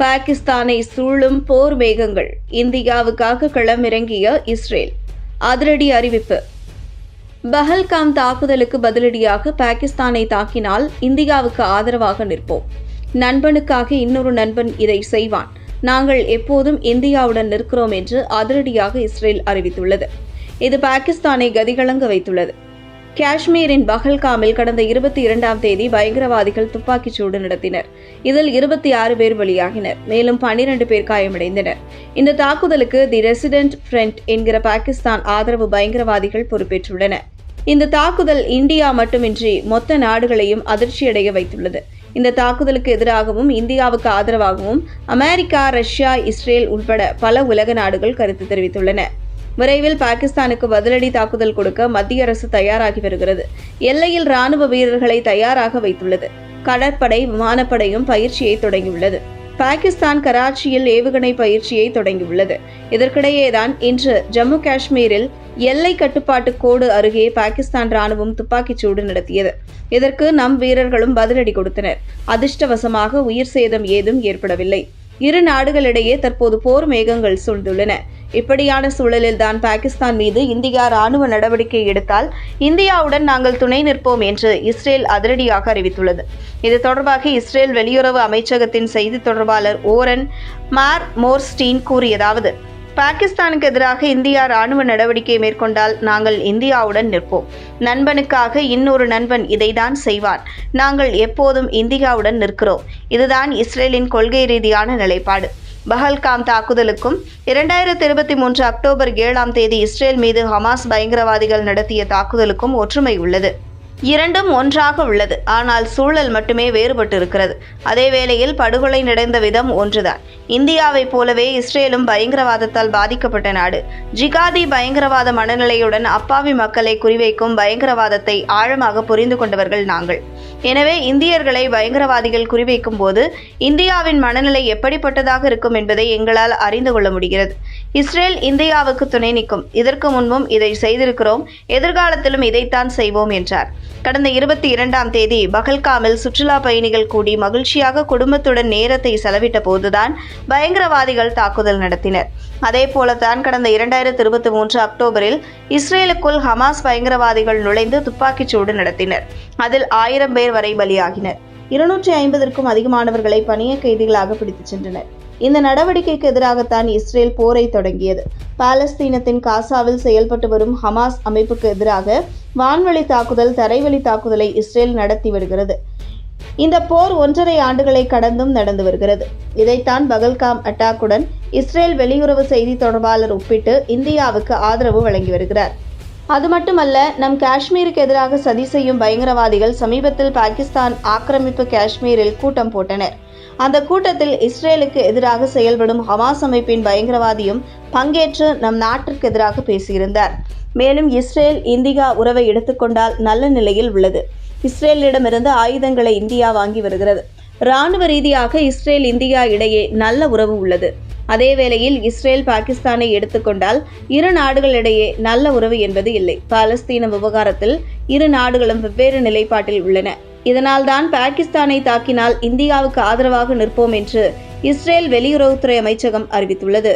பாகிஸ்தானை சூழும் போர் மேகங்கள், இந்தியாவுக்காக களமிறங்கிய இஸ்ரேல். அதிரடி அறிவிப்பு. பஹல்காம் தாக்குதலுக்கு பதிலடியாக பாகிஸ்தானை தாக்கினால் இந்தியாவுக்கு ஆதரவாக நிற்போம். நண்பனுக்காக இன்னொரு நண்பன் இதை செய்வான். நாங்கள் எப்போதும் இந்தியாவுடன் நிற்கிறோம் என்று அதிரடியாக இஸ்ரேல் அறிவித்துள்ளது. இது பாகிஸ்தானை கதிகலங்க வைத்துள்ளது. காஷ்மீரின் பஹல்காமில் கடந்த 22ஆம் தேதி பயங்கரவாதிகள் துப்பாக்கிச்சூடு நடத்தினர். இதில் 26 பேர் பலியாகினர். மேலும் 12 பேர் காயமடைந்தனர். இந்த தாக்குதலுக்கு தி ரெசிடென்ட் ஃப்ரண்ட் என்கிற பாகிஸ்தான் ஆதரவு பயங்கரவாதிகள் பொறுப்பேற்றுள்ளனர். இந்த தாக்குதல் இந்தியா மட்டுமின்றி மொத்த நாடுகளையும் அதிர்ச்சியடைய வைத்துள்ளது. இந்த தாக்குதலுக்கு எதிராகவும் இந்தியாவுக்கு ஆதரவாகவும் அமெரிக்கா, ரஷ்யா, இஸ்ரேல் உட்பட பல உலக நாடுகள் கருத்து தெரிவித்துள்ளன. விரைவில் பாகிஸ்தானுக்கு பதிலடி தாக்குதல் கொடுக்க மத்திய அரசு தயாராகி வருகிறது. எல்லையில் ராணுவ வீரர்களை தயாராக வைத்துள்ளது. கடற்படை, விமானப்படையும் பயிற்சியை தொடங்கியுள்ளது. பாகிஸ்தான் கராச்சியில் ஏவுகணை பயிற்சியை தொடங்கியுள்ளது. இதற்கிடையேதான் இன்று ஜம்மு காஷ்மீரில் எல்லை கட்டுப்பாட்டு கோடு அருகே பாகிஸ்தான் ராணுவம் துப்பாக்கிச்சூடு நடத்தியது. இதற்கு நம் வீரர்களும் பதிலடி கொடுத்தனர். அதிர்ஷ்டவசமாக உயிர் சேதம் ஏதும் ஏற்படவில்லை. இரு நாடுகளிடையே தற்போது போர் மேகங்கள் சூழ்ந்துள்ளன. இப்படியான சூழலில்தான் பாகிஸ்தான் மீது இந்தியா ராணுவ நடவடிக்கை எடுத்தால் இந்தியாவுடன் நாங்கள் துணை நிற்போம் என்று இஸ்ரேல் அதிரடியாக அறிவித்துள்ளது. இது தொடர்பாக இஸ்ரேல் வெளியுறவு அமைச்சகத்தின் செய்தி தொடர்பாளர் ஓரன் மார் மோர்ஸ்டீன் கூறியதாவது: பாகிஸ்தானுக்கு எதிராக இந்தியா ராணுவ நடவடிக்கை மேற்கொண்டால் நாங்கள் இந்தியாவுடன் நிற்போம். நண்பனுக்காக இன்னொரு நண்பன் இதைதான் செய்வான். நாங்கள் எப்போதும் இந்தியாவுடன் நிற்கிறோம். இதுதான் இஸ்ரேலின் கொள்கை ரீதியான நிலைப்பாடு. பஹல்காம் தாக்குதலுக்கும் 2023 அக்டோபர் 7ஆம் தேதி இஸ்ரேல் மீது ஹமாஸ் பயங்கரவாதிகள் நடத்திய தாக்குதலுக்கும் ஒற்றுமை உள்ளது. இரண்டும் ஒன்றாக உள்ளது. ஆனால் சூழல் மட்டுமே வேறுபட்டு இருக்கிறது. அதே வேளையில் படுகொலை நடந்த விதம் ஒன்றுதான். இந்தியாவைப் போலவே இஸ்ரேலும் பயங்கரவாதத்தால் பாதிக்கப்பட்ட நாடு. ஜிகாதி பயங்கரவாத மனநிலையுடன் அப்பாவி மக்களை குறிவைக்கும் பயங்கரவாதத்தை ஆழமாக புரிந்து கொண்டவர்கள் நாங்கள். எனவே இந்தியர்களை பயங்கரவாதிகள் குறிவைக்கும் போது இந்தியாவின் மனநிலை எப்படிப்பட்டதாக இருக்கும் என்பதை எங்களால் அறிந்து கொள்ள முடிகிறது. இஸ்ரேல் இந்தியாவுக்கு துணை நிற்கும். இதற்கு முன்பும் இதை செய்திருக்கிறோம். எதிர்காலத்திலும் இதைத்தான் செய்வோம் என்றார். கடந்த 22ஆம் தேதி பஹல்காமில் சுற்றுலா பயணிகள் கூடி மகிழ்ச்சியாக குடும்பத்துடன் நேரத்தை செலவிட்ட போதுதான் பயங்கரவாதிகள் தாக்குதல் நடத்தினர். அதே போலத்தான் கடந்த 2023 அக்டோபரில் இஸ்ரேலுக்குள் ஹமாஸ் பயங்கரவாதிகள் நுழைந்து துப்பாக்கிச்சூடு நடத்தினர். அதில் 1000 பேர் வரை பலியாகினர். 250ற்கும் அதிகமானவர்களை பணிய கைதிகளாக பிடித்துச் சென்றனர். இந்த நடவடிக்கைக்கு எதிராகத்தான் இஸ்ரேல் போரை தொடங்கியது. பாலஸ்தீனத்தின் காசாவில் செயல்பட்டு வரும் ஹமாஸ் அமைப்புக்கு எதிராக வான்வழி தாக்குதல், தரைவழி தாக்குதலை இஸ்ரேல் நடத்தி வருகிறது. இந்த போர் 1.5 ஆண்டுகளை கடந்தும் நடந்து வருகிறது. இதைத்தான் பஹல்காம் அட்டாக்குடன் இஸ்ரேல் வெளியுறவு செய்தி தொடர்பாளர் ஒப்பிட்டு இந்தியாவுக்கு ஆதரவு வழங்கி வருகிறார். அது மட்டுமல்ல, நம் காஷ்மீருக்கு எதிராக சதி செய்யும் பயங்கரவாதிகள் சமீபத்தில் பாகிஸ்தான் ஆக்கிரமிப்பு காஷ்மீரில் கூட்டம் போட்டனர். அந்த கூட்டத்தில் இஸ்ரேலுக்கு எதிராக செயல்படும் ஹமாஸ் அமைப்பின் பயங்கரவாதியும் பங்கேற்று நம் நாட்டிற்கு எதிராக பேசியிருந்தார். மேலும் இஸ்ரேல் இந்தியா உறவை எடுத்துக்கொண்டால் நல்ல நிலையில் உள்ளது. இஸ்ரேலிடமிருந்து ஆயுதங்களை இந்தியா வாங்கி வருகிறது. இராணுவ ரீதியாக இஸ்ரேல் இந்தியா இடையே நல்ல உறவு உள்ளது. அதே வேளையில் இஸ்ரேல் பாகிஸ்தானை எடுத்துக்கொண்டால் இரு நாடுகளிடையே நல்ல உறவு என்பது இல்லை. பாலஸ்தீன விவகாரத்தில் இரு நாடுகளும் வெவ்வேறு நிலைப்பாட்டில் உள்ளன. இதனால்தான் பாகிஸ்தானை தாக்கினால் இந்தியாவுக்கு ஆதரவாக நிற்போம் என்று இஸ்ரேல் வெளியுறவுத்துறை அமைச்சகம் அறிவித்துள்ளது.